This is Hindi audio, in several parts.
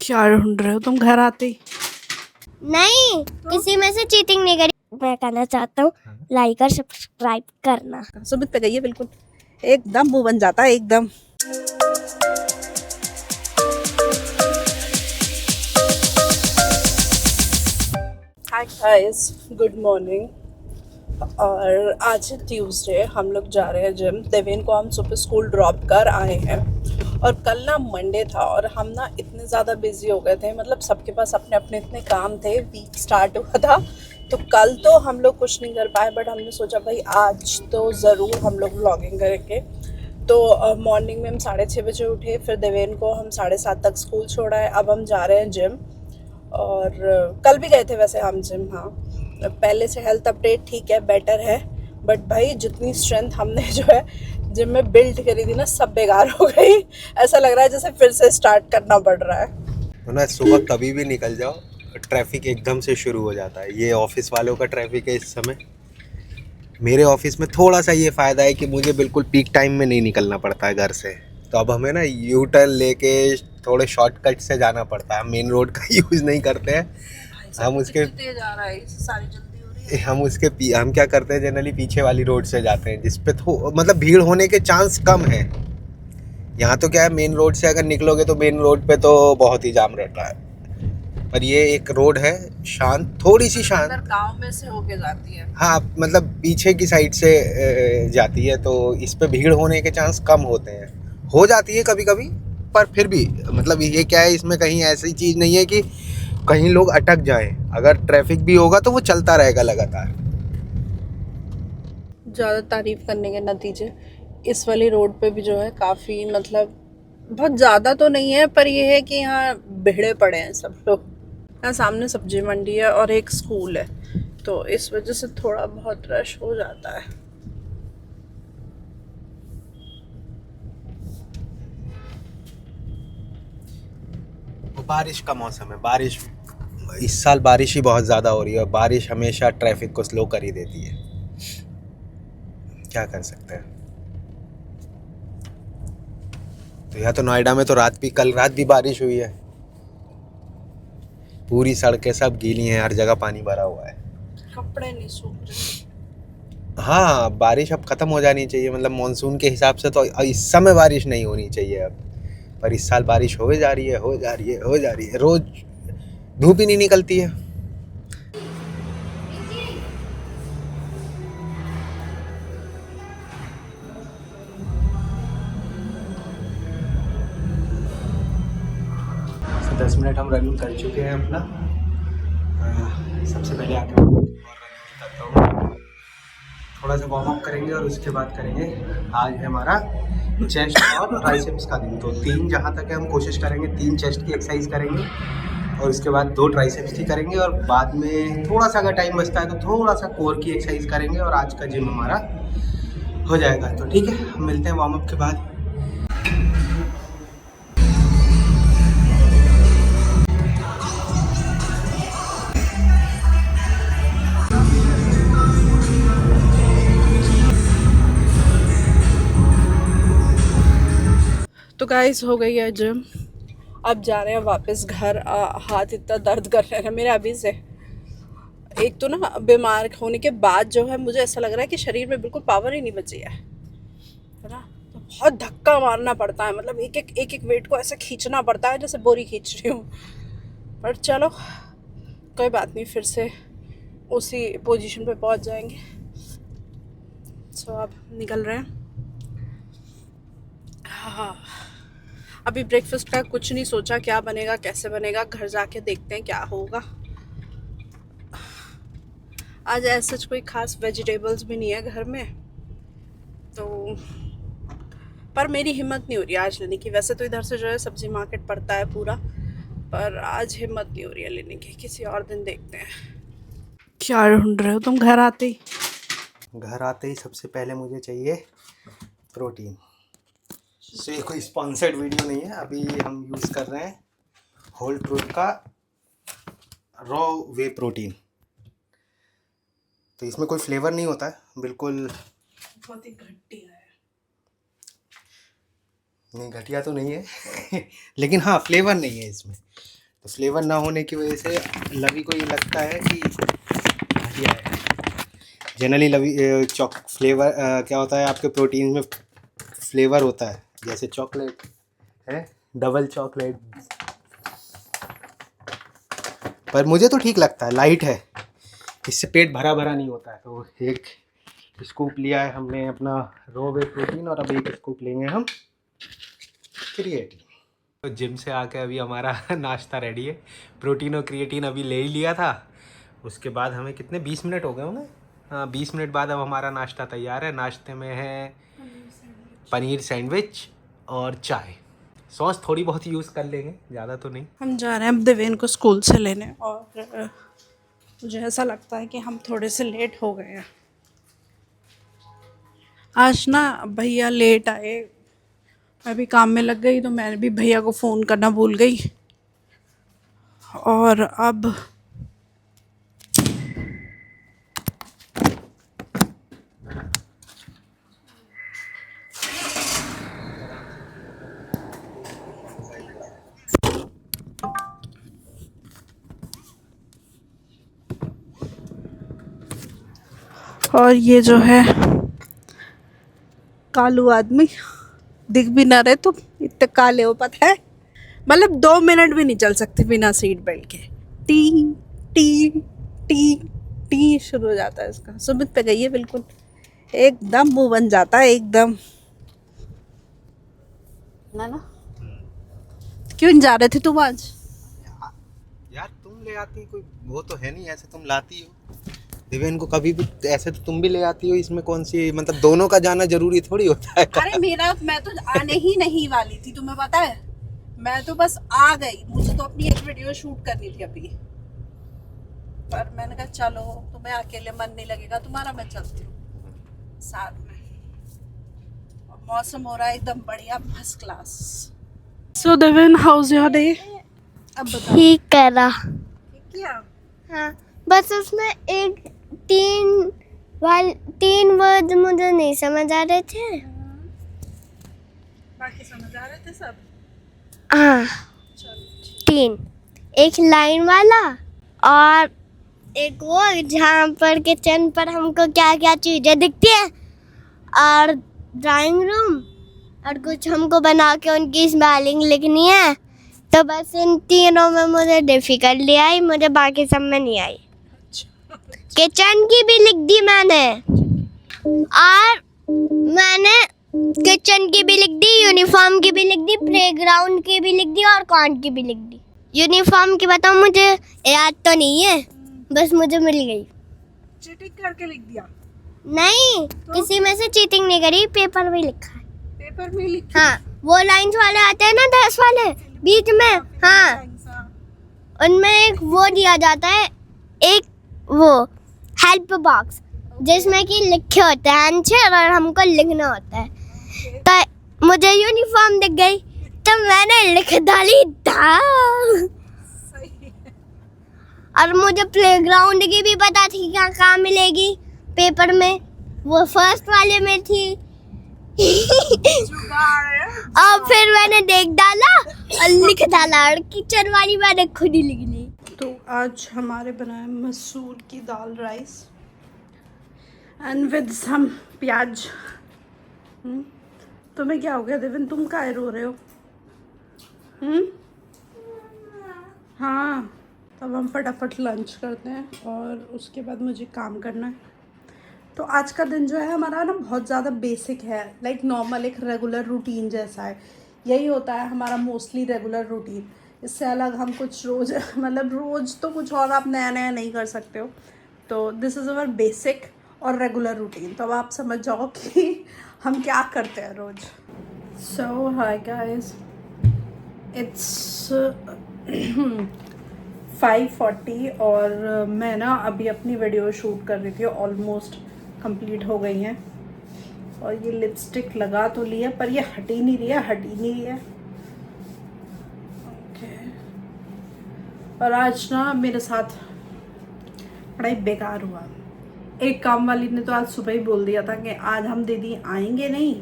क्या ढूंढ रहे हो तुम घर आते ही? नहीं तो? किसी में से चीटिंग नहीं करी। मैं कहना चाहता हूँ लाइक और सब्सक्राइब करना। सुमित पे गई है बिल्कुल, एकदम मुंह बन जाता है एकदम। Hi guys, good morning. और आज है ट्यूसडे, हम लोग जा रहे हैं जिम। देवेन को हम सुबह स्कूल ड्रॉप कर आए हैं और कल ना मंडे था और हम ना इतने ज़्यादा बिजी हो गए थे, मतलब सबके पास अपने अपने इतने काम थे। वीक स्टार्ट हुआ था तो कल तो हम लोग कुछ नहीं कर पाए, बट हमने सोचा भाई आज तो ज़रूर हम लोग व्लॉगिंग करेंगे। तो मॉर्निंग में हम 6:30 बजे उठे, फिर देवेन को हम 7:30 तक स्कूल छोड़ा है। अब हम जा रहे हैं जिम और कल भी गए थे वैसे हम जिम। हाँ, पहले से हेल्थ अपडेट ठीक है, बेटर है, बट भाई जितनी स्ट्रेंथ हमने जो है जिम में बिल्ड करी थी ना, सब बेकार हो गई। ऐसा लग रहा है जैसे फिर से स्टार्ट करना पड़ रहा है ना। सुबह कभी भी निकल जाओ, ट्रैफिक एकदम से शुरू हो जाता है। ये ऑफिस वालों का ट्रैफिक है इस समय। मेरे ऑफिस में थोड़ा सा ये फ़ायदा है कि मुझे बिल्कुल पीक टाइम में नहीं निकलना पड़ता है घर से, तो अब हमें ना यू टर्न लेके थोड़े शॉर्टकट से जाना पड़ता है। मेन रोड का यूज़ नहीं करते हैं हम। उसके हम क्या करते हैं, जनरली पीछे वाली रोड से जाते हैं, जिस पे मतलब भीड़ होने के चांस कम है। यहाँ तो क्या है, मेन रोड से अगर निकलोगे तो मेन रोड पे तो बहुत ही जाम रहता है, पर ये एक रोड है शांत, थोड़ी सी शांत, गांव में से होके जाती है। हाँ, मतलब पीछे की साइड से जाती है, तो इस पे भीड़ होने के चांस कम होते हैं। हो जाती है कभी कभी, पर फिर भी मतलब ये क्या है, इसमें कहीं ऐसी चीज़ नहीं है कि कहीं लोग अटक जाएं। अगर ट्रैफिक भी होगा तो वो चलता रहेगा लगातार। ज़्यादा तारीफ करने के नतीजे इस वाली रोड पे भी जो है काफ़ी, मतलब बहुत ज़्यादा तो नहीं है, पर ये है कि यहाँ भिड़े पड़े हैं सब लोग। यहाँ सामने सब्जी मंडी है और एक स्कूल है, तो इस वजह से थोड़ा बहुत रश हो जाता है। बारिश का मौसम है, बारिश इस साल बारिश ही बहुत ज़्यादा हो रही है, और बारिश हमेशा ट्रैफिक को स्लो कर ही देती है। क्या कर सकते हैं। तो यहाँ तो नोएडा में तो कल रात भी बारिश हुई है। पूरी सड़कें सब गीली हैं, हर जगह पानी भरा हुआ है, कपड़े नहीं सूख रहे। हाँ, बारिश अब ख़त्म हो जानी चाहिए। मतलब मानसून के हिसाब से तो इस समय बारिश नहीं होनी चाहिए अब, पर इस साल बारिश हो जा रही है, रोज़ धूप ही नहीं निकलती है। तो 10 मिनट हम रनिंग कर चुके हैं अपना। सबसे पहले आके और रनिंग करता हूँ, थोड़ा सा वार्म अप करेंगे और उसके बाद करेंगे। आज है हमारा चेस्ट और ट्राइसेप्स का दिन, तो 3 जहाँ तक है हम कोशिश करेंगे 3 चेस्ट की एक्सरसाइज करेंगे और उसके बाद 2 ट्राइसेप्स की करेंगे, और बाद में थोड़ा सा अगर टाइम बचता है तो थोड़ा सा कोर की एक्सरसाइज करेंगे, और आज का जिम हमारा हो जाएगा। तो ठीक है, हम मिलते हैं वार्म अप के बाद। तो गाइस, हो गई है जिम, अब जा रहे हैं वापस घर। हाथ इतना दर्द कर रहे हैं मेरे अभी से। एक तो ना बीमार होने के बाद जो है मुझे ऐसा लग रहा है कि शरीर में बिल्कुल पावर ही नहीं बची है ना। तो बहुत धक्का मारना पड़ता है, मतलब एक एक वेट को ऐसे खींचना पड़ता है जैसे बोरी खींच रही हूँ। पर चलो कोई बात नहीं, फिर से उसी पोजीशन पे पहुँच जाएंगे। सो अब निकल रहे हैं। हाँ, अभी ब्रेकफास्ट का कुछ नहीं सोचा, क्या बनेगा कैसे बनेगा, घर जाके देखते हैं क्या होगा। आज ऐसा कोई खास वेजिटेबल्स भी नहीं है घर में, तो पर मेरी हिम्मत नहीं हो रही आज लेने की। वैसे तो इधर से जो है सब्जी मार्केट पड़ता है पूरा, पर आज हिम्मत नहीं हो रही है लेने की। किसी और दिन देखते हैं। क्या ढूंढ रहे हो तुम घर आते ही? घर आते ही सबसे पहले मुझे चाहिए प्रोटीन। सो ये कोई स्पॉन्सर्ड वीडियो नहीं है, अभी हम यूज़ कर रहे हैं होल ट्रूथ का रॉ वे प्रोटीन। तो इसमें कोई फ्लेवर नहीं होता है, बिल्कुल बहुत ही घटिया है। नहीं, घटिया तो नहीं है लेकिन हाँ, फ्लेवर नहीं है इसमें। तो फ्लेवर ना होने की वजह से लवी को ये लगता है कि घटिया है। जनरली लवी चॉक फ्लेवर क्या होता है आपके प्रोटीन में फ्लेवर होता है, जैसे चॉकलेट है, डबल चॉकलेट, पर मुझे तो ठीक लगता है, लाइट है, इससे पेट भरा भरा नहीं होता है। तो एक स्कूप लिया है हमने अपना रो वे प्रोटीन और अब एक स्कूप लेंगे हम क्रिएटिन। तो जिम से आके अभी हमारा नाश्ता रेडी है। प्रोटीन और क्रिएटिन अभी ले ही लिया था, उसके बाद हमें कितने 20 मिनट हो गए होंगे, हाँ 20 मिनट बाद अब हमारा नाश्ता तैयार है। नाश्ते में है पनीर सैंडविच और चाय, सॉस थोड़ी बहुत यूज़ कर लेंगे, ज़्यादा तो नहीं। हम जा रहे हैं अब देवेन को स्कूल से लेने और मुझे ऐसा लगता है कि हम थोड़े से लेट हो गए हैं। आज ना भैया लेट आए, मैं भी काम में लग गई तो मैंने भी भैया को फ़ोन करना भूल गई। और अब और ये जो है कालू आदमी दिख भी ना रहे तो इतने काले हो, पता है, मतलब 2 मिनट भी नहीं चल सकते बिना सीट बेल्ट के। टी टी टी टी शुरू हो जाता है इसका। सुमित पे गई है बिल्कुल, एकदम मुंह बन जाता है एकदम ना। क्यों जा रहे थे तुम आज? यार तुम ले आती, कोई वो तो है नहीं, ऐसे तुम लाती हो दिव्यन को कभी भी, ऐसे तो तुम भी ले आती हो, इसमें कौन सी, मतलब दोनों का जाना जरूरी थोड़ी होता है। अरे मैं तो आने ही नहीं वाली थी, तुम्हें पता है, मैं तो बस आ गई, मुझे तो अपनी एक वीडियो शूट करनी थी अभी, पर मैंने कहा चलो तुम्हें अकेले मन नहीं लगेगा तुम्हारा, मैं चलती हूँ साथ में। और मौसम हो रहा है एकदम बढ़िया, first class. So Deven, house your day? अब बताओ। ठीक करा। क्या? हाँ, बस उसमें एक तीन वर्ड मुझे नहीं समझ आ रहे थे। बाकी समझ आ रहे थे सब? हाँ, चलो 3, एक लाइन वाला और एक वो जहाँ पर किचन पर हमको क्या क्या चीजें दिखती है, और ड्राइंग रूम, और कुछ हमको बना के उनकी स्पेलिंग लिखनी है। तो बस इन तीनों में मुझे डिफिकल्टी आई, मुझे बाकी सब में नहीं आई। किचन की भी लिख दी मैंने, और मैंने किचन की भी लिख दी, यूनिफॉर्म की भी लिख दी, प्लेग्राउंड की भी लिख दी और कॉन्ट की भी लिख दी। यूनिफॉर्म की बताओ, मुझे याद तो नहीं है, बस मुझे मिल गई। चीटिंग करके लिख दिया? नहीं, किसी में से चीटिंग नहीं करी, पेपर में लिखा है। पेपर में लिखा? हाँ, वो लाइंस वाले आते हैं ना 10 वाले बीच में, हाँ, उनमें एक वो दिया जाता है, एक वो हेल्प बॉक्स जिसमें कि लिखे होते हैं आंसर और हमको लिखना होता है। तो मुझे यूनिफॉर्म दिख गई तो मैंने लिख डाली था। और मुझे प्लेग्राउंड की भी पता थी क्या कहाँ मिलेगी पेपर में, वो फर्स्ट वाले में थी। और फिर मैंने देख डाला और लिख डाला, और किचन वाली मैंने खुद ही लिख ली। तो आज हमारे बनाए मसूर की दाल राइस एंड विद सम प्याज। तुम्हें क्या हो गया देवन, तुम काहे रो रहे हो? हाँ, तब हम फटाफट लंच करते हैं और उसके बाद मुझे काम करना है। तो आज का दिन जो है हमारा ना बहुत ज़्यादा बेसिक है, लाइक नॉर्मल एक रेगुलर रूटीन जैसा है। यही होता है हमारा मोस्टली रेगुलर रूटीन। इससे अलग हम कुछ रोज़ मतलब रोज़ तो कुछ और आप नया नया नहीं कर सकते हो। तो दिस इज़ अवर बेसिक और रेगुलर रूटीन। तो अब आप समझ जाओ कि हम क्या करते हैं रोज़। सो हाय गाइस, इट्स 5:40 और मैं ना अभी अपनी वीडियो शूट कर रही थी, ऑलमोस्ट कंप्लीट हो गई हैं। और ये लिपस्टिक लगा तो लिया पर ये हट ही नहीं रही है। ओके, और आज ना मेरे साथ बड़ा ही बेकार हुआ। एक काम वाली ने तो आज सुबह ही बोल दिया था कि आज हम दीदी आएंगे नहीं,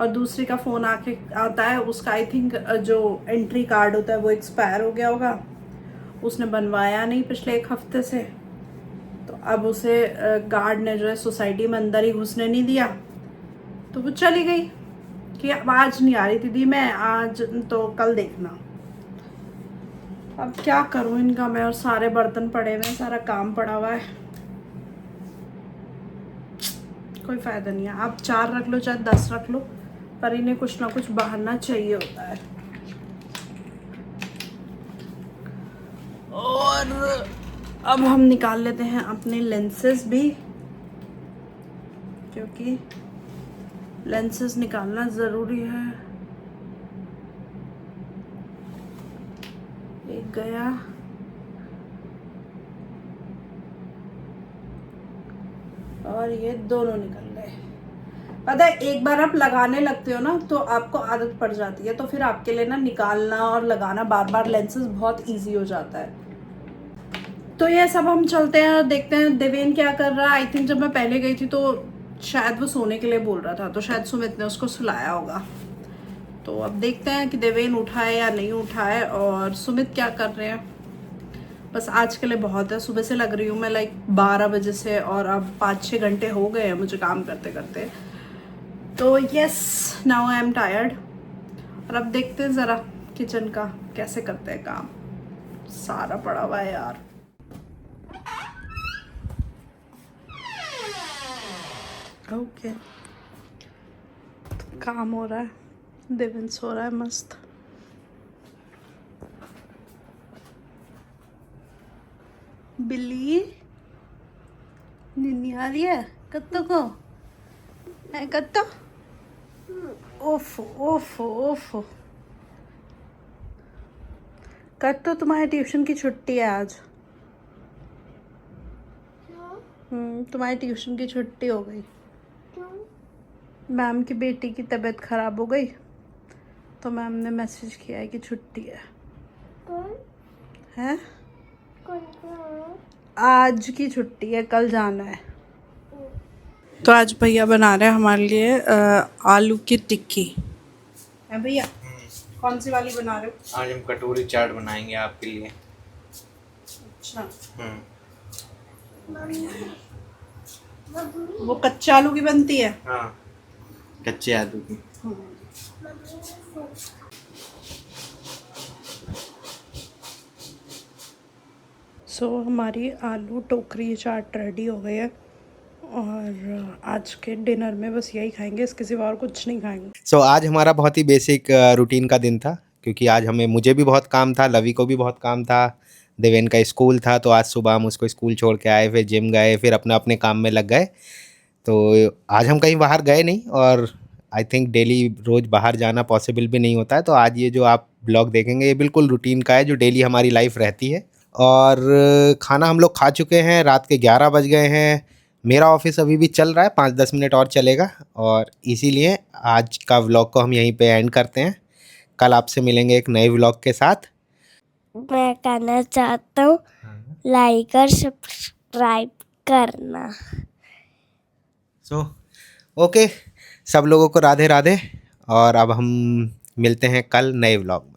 और दूसरी का फ़ोन आता है, उसका आई थिंक जो एंट्री कार्ड होता है वो एक्सपायर हो गया होगा, उसने बनवाया नहीं पिछले 1 हफ्ते से, तो अब उसे गार्ड ने जो है सोसाइटी में अंदर ही घुसने नहीं दिया, तो वो चली गई कि अब आज नहीं आ रही दीदी मैं, आज तो कल देखना। अब क्या करूं इनका मैं, और सारे बर्तन पड़े हुए हैं, सारा काम पड़ा हुआ है, कोई फ़ायदा नहीं है। आप 4 रख लो चाहे 10 रख लो, पर इन्हें कुछ ना कुछ बहाना चाहिए होता है। और अब हम निकाल लेते हैं अपने लेंसेज भी, क्योंकि लेंसेज निकालना ज़रूरी है। एक गया, और ये दोनों निकल गए। पता है एक बार आप लगाने लगते हो ना तो आपको आदत पड़ जाती है, तो फिर आपके लिए ना निकालना और लगाना बार बार लेंसेज बहुत इजी हो जाता है। तो ये सब हम चलते हैं और देखते हैं देवेन क्या कर रहा है। आई थिंक जब मैं पहले गई थी तो शायद वो सोने के लिए बोल रहा था, तो शायद सुमित ने उसको सुलाया होगा। तो अब देखते हैं कि देवेन उठा है या नहीं उठा है, और सुमित क्या कर रहे हैं। बस आज के लिए बहुत है, सुबह से लग रही हूँ मैं 12 बजे से, और अब 5-6 घंटे हो गए हैं मुझे काम करते करते। तो yes, now I am tired. और अब देखते हैं ज़रा किचन का कैसे करते हैं काम, सारा पड़ा हुआ है यार। ओके, तो काम हो रहा है, देवेन सो रहा है मस्त। बिल्ली निन्नी आ रही है कत्तो को है, कत्तो ओफो ओफो ओफो। कत्तो तुम्हारी ट्यूशन की छुट्टी है आज। तुम्हारी ट्यूशन की छुट्टी हो गई। मैम की बेटी की तबीयत खराब हो गई, तो मैम ने मैसेज किया है कि छुट्टी है। हैं? आज की छुट्टी है, कल जाना है। तो आज भैया बना रहे हैं हमारे लिए आलू की टिक्की। है भैया? कौन सी वाली बना रहे हो? आज हम कटोरी चाट बनाएंगे आपके लिए। अच्छा, वो कच्चे आलू की बनती है? हाँ, कच्चे आलू की। सो हमारी आलू टोकरी चाट रेडी हो गई है, और आज के डिनर में बस यही खाएंगे, इसके सिवा और कुछ नहीं खाएंगे। सो आज हमारा बहुत ही बेसिक रूटीन का दिन था, क्योंकि आज मुझे भी बहुत काम था, लवी को भी बहुत काम था, देवेन का स्कूल था। तो आज सुबह हम उसको स्कूल छोड़ के आए, फिर जिम गए, फिर अपने अपने काम में लग गए। तो आज हम कहीं बाहर गए नहीं, और आई थिंक डेली रोज़ बाहर जाना पॉसिबल भी नहीं होता है। तो आज ये जो आप ब्लॉग देखेंगे ये बिल्कुल रूटीन का है, जो डेली हमारी लाइफ रहती है। और खाना हम लोग खा चुके हैं, रात के 11 बज गए हैं। मेरा ऑफिस अभी भी चल रहा है, 5-10 मिनट और चलेगा, और इसीलिए आज का व्लॉग को हम यहीं पे एंड करते हैं। कल आपसे मिलेंगे एक नए व्लॉग के साथ। मैं कहना चाहता हूँ लाइक और सब्सक्राइब करना। सो ओके, सब लोगों को राधे राधे, और अब हम मिलते हैं कल नए व्लॉग में।